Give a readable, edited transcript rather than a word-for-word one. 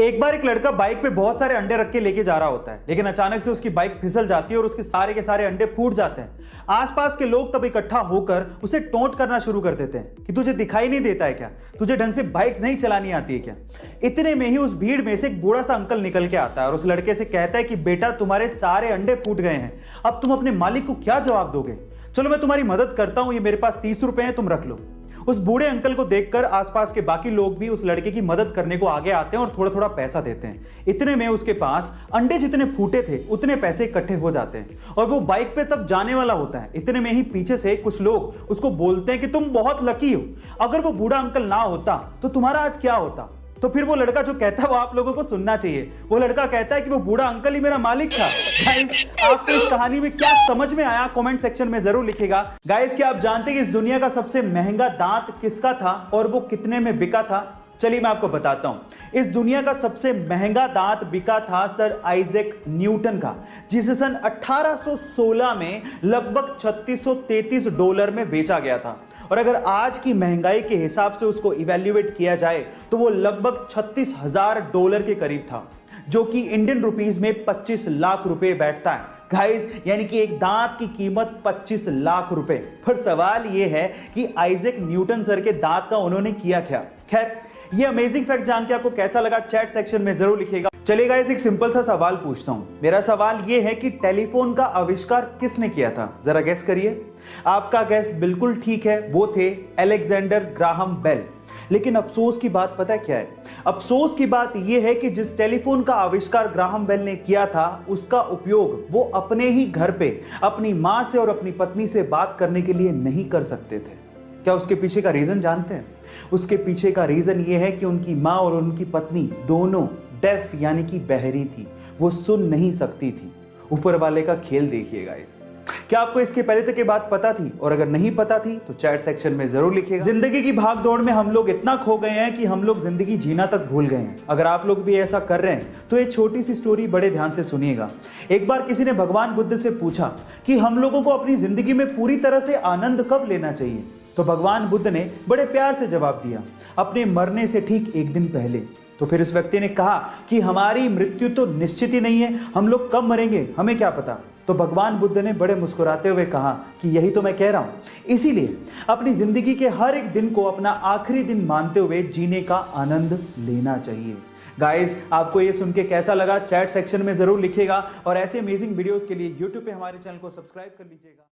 एक बार एक लड़का बाइक पे बहुत सारे अंडे रख के लेके जा रहा होता है, लेकिन अचानक से उसकी बाइक फिसल जाती है और उसके सारे के सारे अंडे फूट जाते हैं। आसपास के लोग तब इकट्ठा होकर उसे टोंट करना शुरू कर देते हैं कि तुझे दिखाई नहीं देता है क्या, तुझे ढंग से बाइक नहीं चलानी आती है क्या। इतने में ही उस भीड़ में से एक बूढ़ा सा अंकल निकल के आता है और उस लड़के से कहता है कि बेटा, तुम्हारे सारे अंडे फूट गए हैं, अब तुम अपने मालिक को क्या जवाब दोगे। चलो मैं तुम्हारी मदद करता हूं, ये मेरे पास 30 रुपए हैं, तुम रख लो। उस बूढ़े अंकल को देखकर आसपास के बाकी लोग भी उस लड़के की मदद करने को आगे आते हैं और थोड़ा थोड़ा पैसा देते हैं। इतने में उसके पास अंडे जितने फूटे थे उतने पैसे इकट्ठे हो जाते हैं और वो बाइक पे तब जाने वाला होता है। इतने में ही पीछे से कुछ लोग उसको बोलते हैं कि तुम बहुत लकी हो, अगर वो बूढ़ा अंकल ना होता तो तुम्हारा आज क्या होता। तो फिर वो लड़का जो कहता है वो आप लोगों को सुनना चाहिए। वो लड़का कहता है कि वो बूढ़ा अंकल ही मेरा मालिक था। गाइस, आपको इस कहानी में क्या समझ में आया कमेंट सेक्शन में जरूर लिखिएगा। गाइस, क्या आप जानते हैं कि इस दुनिया का सबसे महंगा दांत किसका था और वो कितने में बिका था? चलिए मैं आपको बताता हूं। इस दुनिया का सबसे महंगा दांत बिका था सर आइजैक न्यूटन का, जिसे सन 1816 में लगभग $3633 में बेचा गया था। और अगर आज की महंगाई के हिसाब से उसको इवैल्यूएट किया जाए तो वो लगभग $36,000 के करीब था, जो कि इंडियन रुपीस में 25 लाख रुपए बैठता है। गाइस, यानी कि एक दांत की कीमत 25 लाख रुपए। पर सवाल यह है कि आइजैक न्यूटन सर के दांत का उन्होंने किया क्या। खैर, ये अमेजिंग फैक्ट जान के आपको कैसा लगा चैट सेक्शन में जरूर लिखिएगा। चलिए गाइस, एक सिंपल सा सवाल पूछता हूं। मेरा सवाल यह है कि टेलीफोन का आविष्कार किसने किया था? जरा गेस करिए। आपका गेस बिल्कुल ठीक है, वो थे अलेक्जेंडर ग्राहम बेल। लेकिन अफसोस की बात पता है क्या है? अफसोस की बात यह है कि जिस टेलीफोन का आविष्कार ग्राहम बेल ने किया था उसका उपयोग वो अपने ही घर पे अपनी मां से और अपनी पत्नी से बात करने के लिए नहीं कर सकते थे। क्या उसके पीछे का रीजन जानते हैं? उसके पीछे का रीजन ये है कि उनकी मां और उनकी पत्नी दोनों डेफ यानी कि बहरी थी, वो सुन नहीं सकती थी। ऊपर वाले का खेल देखिएगा। क्या आपको इसके पहले तक ये बात पता थी? और अगर नहीं पता थी तो चैट सेक्शन में जरूर लिखिएगा। जिंदगी की भाग दौड़ में हम लोग इतना खो गए हैं कि हम लोग जिंदगी जीना तक भूल गए हैं। अगर आप लोग भी ऐसा कर रहे हैं तो ये छोटी सी स्टोरी बड़े ध्यान से सुनिएगा। एक बार किसी ने भगवान बुद्ध से पूछा कि हम लोगों को अपनी जिंदगी में पूरी तरह से आनंद कब लेना चाहिए? तो भगवान बुद्ध ने बड़े प्यार से जवाब दिया, अपने मरने से ठीक एक दिन पहले। तो फिर उस व्यक्ति ने कहा कि हमारी मृत्यु तो निश्चित ही नहीं है, हम लोग कब मरेंगे हमें क्या पता। तो भगवान बुद्ध ने बड़े मुस्कुराते हुए कहा कि यही तो मैं कह रहा हूं। इसीलिए अपनी जिंदगी के हर एक दिन को अपना आखिरी दिन मानते हुए जीने का आनंद लेना चाहिए। गाइस, आपको ये सुन के कैसा लगा चैट सेक्शन में जरूर लिखिएगा और ऐसे अमेजिंग वीडियोस के लिए यूट्यूब पे हमारे चैनल को सब्सक्राइब कर लीजिएगा।